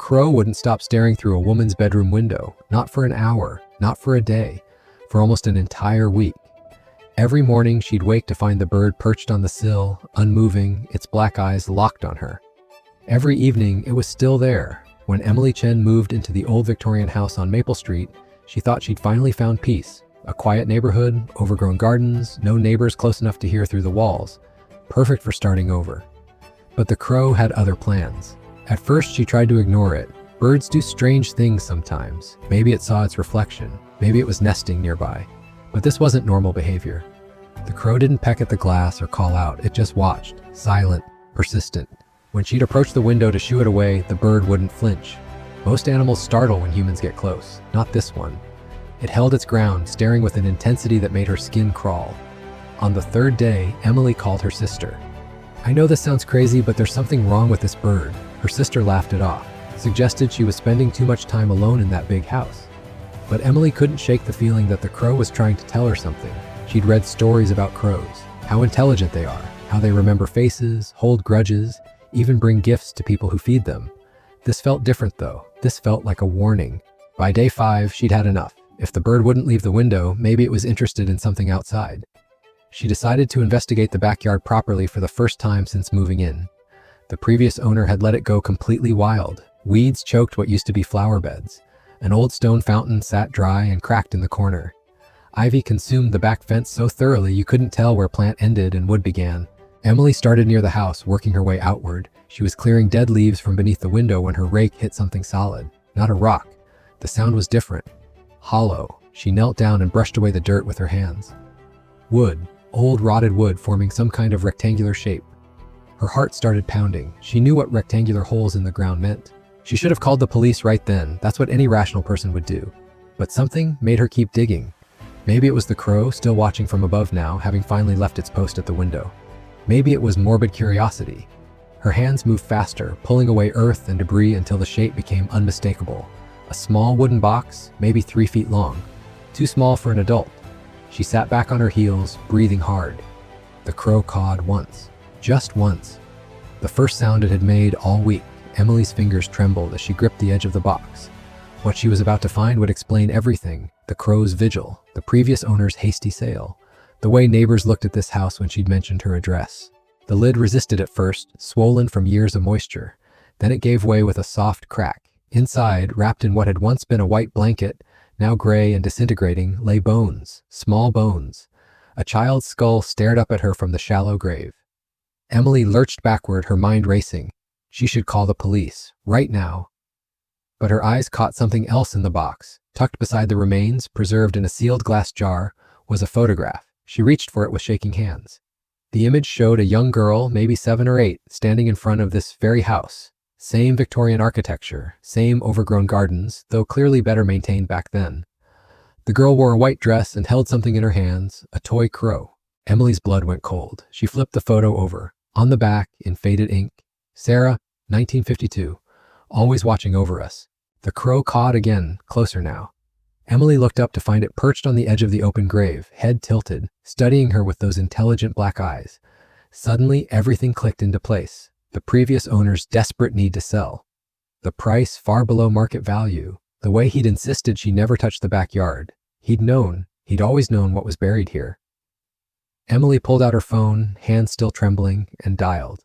crow wouldn't stop staring through a woman's bedroom window, not for an hour, not for a day, for almost an entire week. Every morning she'd wake to find the bird perched on the sill, unmoving, its black eyes locked on her. Every evening it was still there. When Emily Chen moved into the old Victorian house on Maple Street, she thought she'd finally found peace. A quiet neighborhood, overgrown gardens, no neighbors close enough to hear through the walls. Perfect for starting over. But the crow had other plans. At first she tried to ignore it. Birds do strange things sometimes. Maybe it saw its reflection. Maybe it was nesting nearby. But this wasn't normal behavior. The crow didn't peck at the glass or call out. It just watched, silent, persistent. When she'd approach the window to shoo it away, the bird wouldn't flinch. Most animals startle when humans get close. Not this one. It held its ground, staring with an intensity that made her skin crawl. On the third day, Emily called her sister. "I know this sounds crazy, but there's something wrong with this bird." Her sister laughed it off, suggested she was spending too much time alone in that big house. But Emily couldn't shake the feeling that the crow was trying to tell her something. She'd read stories about crows, how intelligent they are, how they remember faces, hold grudges, even bring gifts to people who feed them. This felt different though. This felt like a warning. By day 5, she'd had enough. If the bird wouldn't leave the window, maybe it was interested in something outside. She decided to investigate the backyard properly for the first time since moving in. The previous owner had let it go completely wild. Weeds choked what used to be flower beds. An old stone fountain sat dry and cracked in the corner. Ivy consumed the back fence so thoroughly you couldn't tell where plant ended and wood began. Emily started near the house, working her way outward. She was clearing dead leaves from beneath the window when her rake hit something solid. Not a rock. The sound was different. Hollow. She knelt down and brushed away the dirt with her hands. Wood. Old rotted wood forming some kind of rectangular shape. Her heart started pounding. She knew what rectangular holes in the ground meant. She should have called the police right then. That's what any rational person would do. But something made her keep digging. Maybe it was the crow, still watching from above now, having finally left its post at the window. Maybe it was morbid curiosity. Her hands moved faster, pulling away earth and debris until the shape became unmistakable. A small wooden box, maybe 3 feet long. Too small for an adult. She sat back on her heels, breathing hard. The crow cawed once. Just once. The first sound it had made all week. Emily's fingers trembled as she gripped the edge of the box. What she was about to find would explain everything. The crow's vigil, the previous owner's hasty sale, the way neighbors looked at this house when she'd mentioned her address. The lid resisted at first, swollen from years of moisture. Then it gave way with a soft crack. Inside, wrapped in what had once been a white blanket, now gray and disintegrating, lay bones, small bones. A child's skull stared up at her from the shallow grave. Emily lurched backward, her mind racing. She should call the police, right now. But her eyes caught something else in the box. Tucked beside the remains, preserved in a sealed glass jar, was a photograph. She reached for it with shaking hands. The image showed a young girl, maybe 7 or 8, standing in front of this very house. Same Victorian architecture, same overgrown gardens, though clearly better maintained back then. The girl wore a white dress and held something in her hands, a toy crow. Emily's blood went cold. She flipped the photo over. On the back, in faded ink, Sarah, 1952, always watching over us. The crow cawed again, closer now. Emily looked up to find it perched on the edge of the open grave, head tilted, studying her with those intelligent black eyes. Suddenly, everything clicked into place. The previous owner's desperate need to sell. The price far below market value. The way he'd insisted she never touch the backyard. He'd always known what was buried here. Emily pulled out her phone, hands still trembling, and dialed.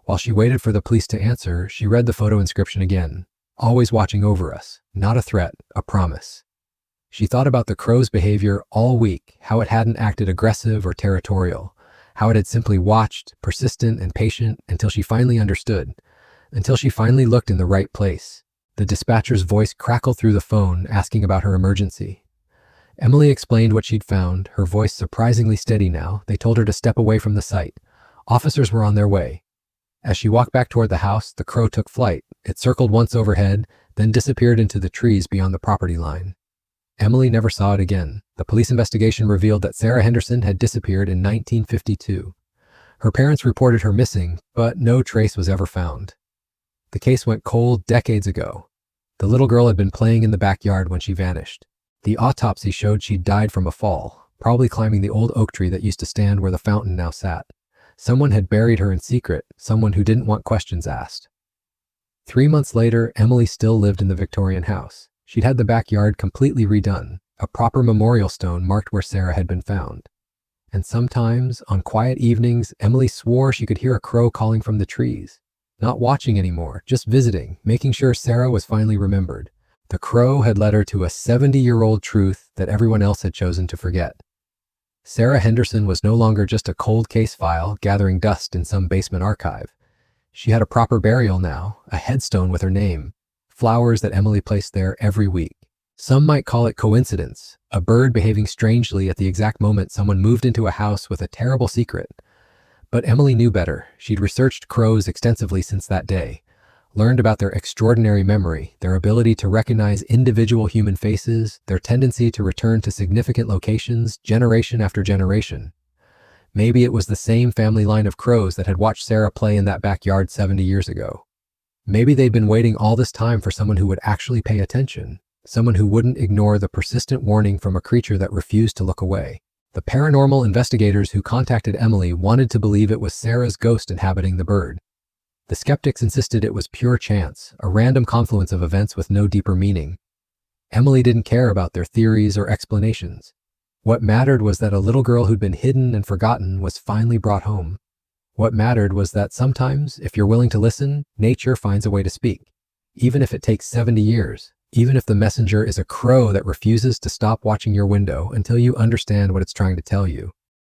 While she waited for the police to answer, she read the photo inscription again. Always watching over us. Not a threat, a promise. She thought about the crow's behavior all week, how it hadn't acted aggressive or territorial, how it had simply watched, persistent and patient, until she finally understood, until she finally looked in the right place. The dispatcher's voice crackled through the phone, asking about her emergency. Emily explained what she'd found, her voice surprisingly steady now. They told her to step away from the site. Officers were on their way. As she walked back toward the house, the crow took flight. It circled once overhead, then disappeared into the trees beyond the property line. Emily never saw it again. The police investigation revealed that Sarah Henderson had disappeared in 1952. Her parents reported her missing, but no trace was ever found. The case went cold decades ago. The little girl had been playing in the backyard when she vanished. The autopsy showed she'd died from a fall, probably climbing the old oak tree that used to stand where the fountain now sat. Someone had buried her in secret, someone who didn't want questions asked. 3 months later, Emily still lived in the Victorian house. She'd had the backyard completely redone. A proper memorial stone marked where Sarah had been found. And sometimes, on quiet evenings, Emily swore she could hear a crow calling from the trees. Not watching anymore, just visiting, making sure Sarah was finally remembered. The crow had led her to a 70-year-old truth that everyone else had chosen to forget. Sarah Henderson was no longer just a cold case file gathering dust in some basement archive. She had a proper burial now, a headstone with her name, flowers that Emily placed there every week. Some might call it coincidence, a bird behaving strangely at the exact moment someone moved into a house with a terrible secret. But Emily knew better. She'd researched crows extensively since that day, learned about their extraordinary memory, their ability to recognize individual human faces, their tendency to return to significant locations generation after generation. Maybe it was the same family line of crows that had watched Sarah play in that backyard 70 years ago. Maybe they'd been waiting all this time for someone who would actually pay attention, someone who wouldn't ignore the persistent warning from a creature that refused to look away. The paranormal investigators who contacted Emily wanted to believe it was Sarah's ghost inhabiting the bird. The skeptics insisted it was pure chance, a random confluence of events with no deeper meaning. Emily didn't care about their theories or explanations. What mattered was that a little girl who'd been hidden and forgotten was finally brought home. What mattered was that sometimes, if you're willing to listen, nature finds a way to speak. Even if it takes 70 years, even if the messenger is a crow that refuses to stop watching your window until you understand what it's trying to tell you.